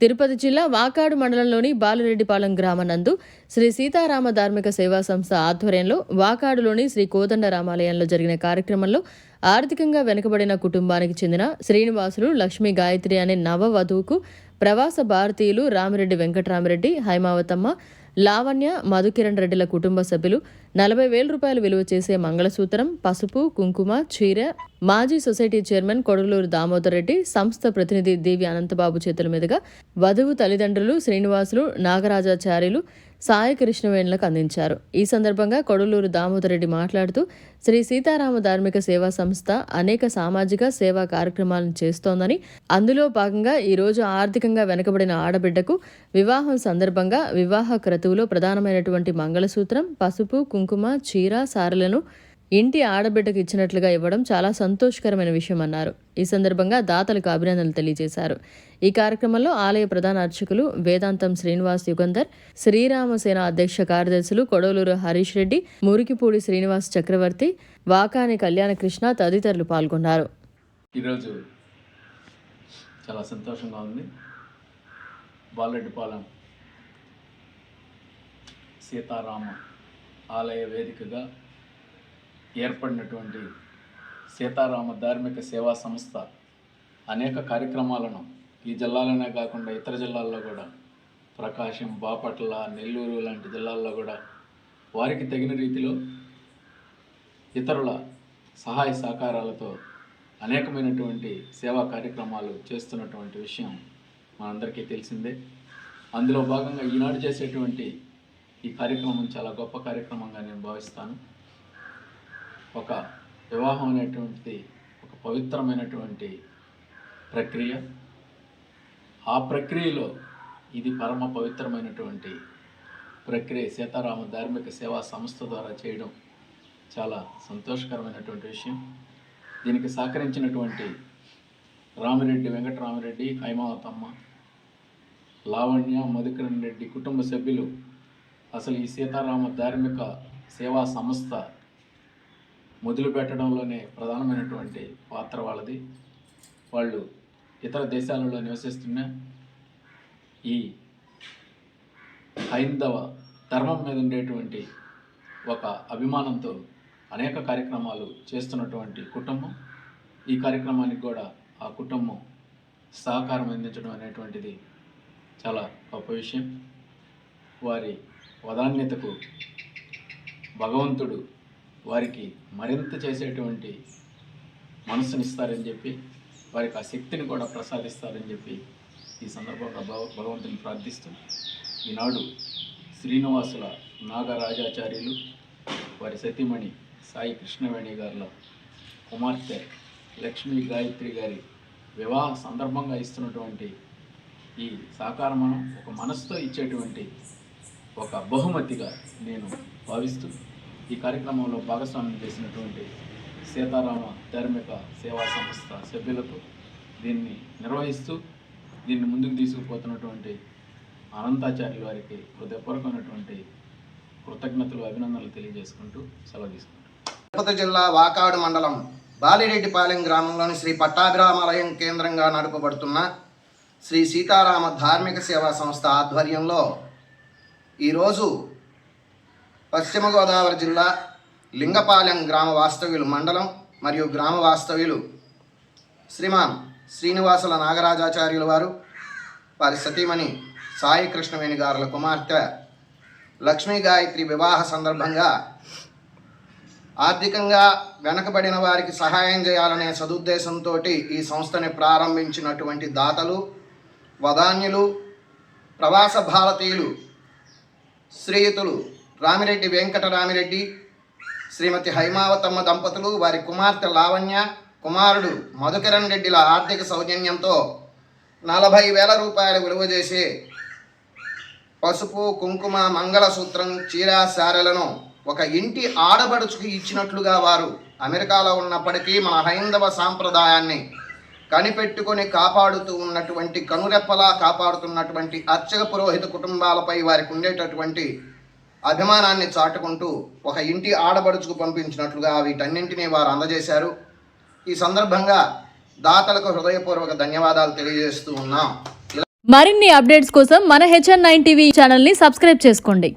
తిరుపతి జిల్లా వాకాడు మండలంలోని బాలురెడ్డిపాలెం గ్రామ నందు శ్రీ సీతారామ ధార్మిక సేవా సంస్థ ఆధ్వర్యంలో వాకాడులోని శ్రీ కోదండరామాలయంలో జరిగిన కార్యక్రమంలో ఆర్థికంగా వెనుకబడిన కుటుంబానికి చెందిన శ్రీనివాసులు లక్ష్మీ గాయత్రి అనే నవ వధువుకు ప్రవాస భారతీయులు రామిరెడ్డి వెంకటరామిరెడ్డి, హైమావతమ్మ, లావణ్య, మధుకిరణ్ రెడ్డిల కుటుంబ సభ్యులు 40,000 రూపాయలు విలువ చేసే మంగళసూత్రం, పసుపు, కుంకుమ, చీర మాజీ సొసైటీ చైర్మన్ కొడగలూరు దామోదర్ రెడ్డి, సంస్థ ప్రతినిధి దేవి అనంతబాబు చేతుల మీదుగా వధువు తల్లిదండ్రులు శ్రీనివాసులు, నాగరాజాచార్యులు, సాయి కృష్ణవేణులకు అందించారు. ఈ సందర్భంగా కొడలూరు దామోదర్ రెడ్డి మాట్లాడుతూ శ్రీ సీతారామ ధార్మిక సేవా సంస్థ అనేక సామాజిక సేవా కార్యక్రమాలను చేస్తోందని, అందులో భాగంగా ఈరోజు ఆర్థికంగా వెనుకబడిన ఆడబిడ్డకు వివాహం సందర్భంగా వివాహ క్రతువులో ప్రధానమైనటువంటి మంగళసూత్రం, పసుపు, కుంకుమ, చీర, సారెలను ఇంటి ఆడబిడ్డకు ఇచ్చినట్లుగా ఇవ్వడం చాలా సంతోషకరమైన విషయం అన్నారు. ఈ సందర్భంగా దాతలకు అభినందనలు తెలియజేశారు. ఈ కార్యక్రమంలో ఆలయ ప్రధాన అర్చకులు వేదాంతం శ్రీనివాస్ యుగంధర్, శ్రీరామసేన అధ్యక్ష కార్యదర్శులు కొడవలూరు హరీష్ రెడ్డి, మురికిపూడి శ్రీనివాస్ చక్రవర్తి, వాకాని కళ్యాణకృష్ణ తదితరులు పాల్గొన్నారు. ఈరోజు చాలా సంతోషంగా ఉంది. బాలురెడ్డిపాలెం సీతారామ ఆలయ వేదికగా ఏర్పడినటువంటి సీతారామ ధార్మిక సేవా సంస్థ అనేక కార్యక్రమాలను ఈ జిల్లాలోనే కాకుండా ఇతర జిల్లాల్లో కూడా, ప్రకాశం, బాపట్ల, నెల్లూరు లాంటి జిల్లాల్లో కూడా వారికి తగిన రీతిలో ఇతరుల సహాయ సహకారాలతో అనేకమైనటువంటి సేవా కార్యక్రమాలు చేస్తున్నటువంటి విషయం మనందరికీ తెలిసిందే. అందులో భాగంగా ఈనాడు చేసేటువంటి ఈ కార్యక్రమం చాలా గొప్ప కార్యక్రమంగా నేను భావిస్తాను. ఒక వివాహం అనేటువంటిది ఒక పవిత్రమైనటువంటి ప్రక్రియ. ఆ ప్రక్రియలో ఇది పరమ పవిత్రమైనటువంటి ప్రక్రియ సీతారామ ధార్మిక సేవా సంస్థ ద్వారా చేయడం చాలా సంతోషకరమైనటువంటి విషయం. దీనికి సహకరించినటువంటి రామిరెడ్డి వెంకటరామిరెడ్డి, హైమావతమ్మ, లావణ్య, మధుకిరణ్ రెడ్డి కుటుంబ సభ్యులు అసలు ఈ సీతారామ ధార్మిక సేవా సంస్థ మొదలుపెట్టడంలోనే ప్రధానమైనటువంటి పాత్ర వాళ్ళది. వాళ్ళు ఇతర దేశాలలో నివసిస్తున్న ఈ హైందవ ధర్మం మీద ఉండేటువంటి ఒక అభిమానంతో అనేక కార్యక్రమాలు చేస్తున్నటువంటి కుటుంబం. ఈ కార్యక్రమానికి కూడా ఆ కుటుంబం సహకారం అందించడం అనేటువంటిది చాలా గొప్ప విషయం. వారి వదాన్యతకు భగవంతుడు వారికి మరింత చేసేటువంటి మనసునిస్తారని చెప్పి, వారికి ఆ శక్తిని కూడా ప్రసాదిస్తారని చెప్పి ఈ సందర్భంగా భగవంతుని ప్రార్థిస్తూ, ఈనాడు శ్రీనివాసుల నాగరాజాచార్యులు, వారి సతీమణి సాయి కృష్ణవేణి గారిలో కుమార్తె లక్ష్మీ గాయత్రి గారి వివాహ సందర్భంగా ఇస్తున్నటువంటి ఈ సహకారం ఒక మనసుతో ఇచ్చేటువంటి ఒక బహుమతిగా నేను భావిస్తూ, ఈ కార్యక్రమంలో భాగస్వామ్యం చేసినటువంటి సీతారామ ధార్మిక సేవా సంస్థ సభ్యులకు, దీన్ని నిర్వహిస్తూ దీన్ని ముందుకు తీసుకుపోతున్నటువంటి అనంతాచార్యుల వారికి హృదయపూర్వకమైనటువంటి కృతజ్ఞతలు, అభినందనలు తెలియజేసుకుంటూ సెలవు తీసుకుంటాం. తిరుపతి జిల్లా వాకాడు మండలం బాలిరెడ్డిపాలెం గ్రామంలోని శ్రీ పట్టాభిరామాలయం కేంద్రంగా నడపబడుతున్న శ్రీ సీతారామ ధార్మిక సేవా సంస్థ ఆధ్వర్యంలో ఈరోజు పశ్చిమ గోదావరి జిల్లా లింగపాలెం గ్రామ వాస్తవ్యులు మండలం మరియు గ్రామ వాస్తవ్యులు శ్రీమాన్ శ్రీనివాసుల నాగరాజాచార్యుల వారు, వారి సతీమణి సాయి కృష్ణవేణి గారుల కుమార్తె లక్ష్మీ గాయత్రి వివాహ సందర్భంగా ఆర్థికంగా వెనకబడిన వారికి సహాయం చేయాలనే సదుద్దేశంతో ఈ సంస్థని ప్రారంభించినటువంటి దాతలు, వదాన్యులు, ప్రవాస భారతీయులు శ్రీయుతులు రామిరెడ్డి వెంకటరామిరెడ్డి, శ్రీమతి హైమావతమ్మ దంపతులు, వారి కుమార్తె లావణ్య, కుమారుడు మధుకిరణ్ రెడ్డిల ఆర్థిక సౌజన్యంతో 40,000 రూపాయలు విలువ చేసే పసుపు, కుంకుమ, మంగళసూత్రం, చీర, సారెలను ఒక ఇంటి ఆడబడుచుకు ఇచ్చినట్లుగా వారు అమెరికాలో ఉన్నప్పటికీ మన హైందవ సాంప్రదాయాన్ని కనిపెట్టుకొని కాపాడుతూ ఉన్నటువంటి, కనురెప్పలా కాపాడుతున్నటువంటి అర్చక పురోహిత కుటుంబాలపై వారికి ఉండేటటువంటి అభిమానాన్ని చాటుకుంటూ ఒక ఇంటి ఆడబడుచుకు పంపించినట్లుగా వీటన్నింటినీ వారు అందజేశారు. ఈ సందర్భంగా దాతలకు హృదయపూర్వక ధన్యవాదాలు తెలియజేస్తూ ఉన్నాం. మరిన్ని అప్డేట్స్ కోసం మన HN9 టీవీ ఛానల్ని సబ్స్క్రైబ్ చేసుకోండి.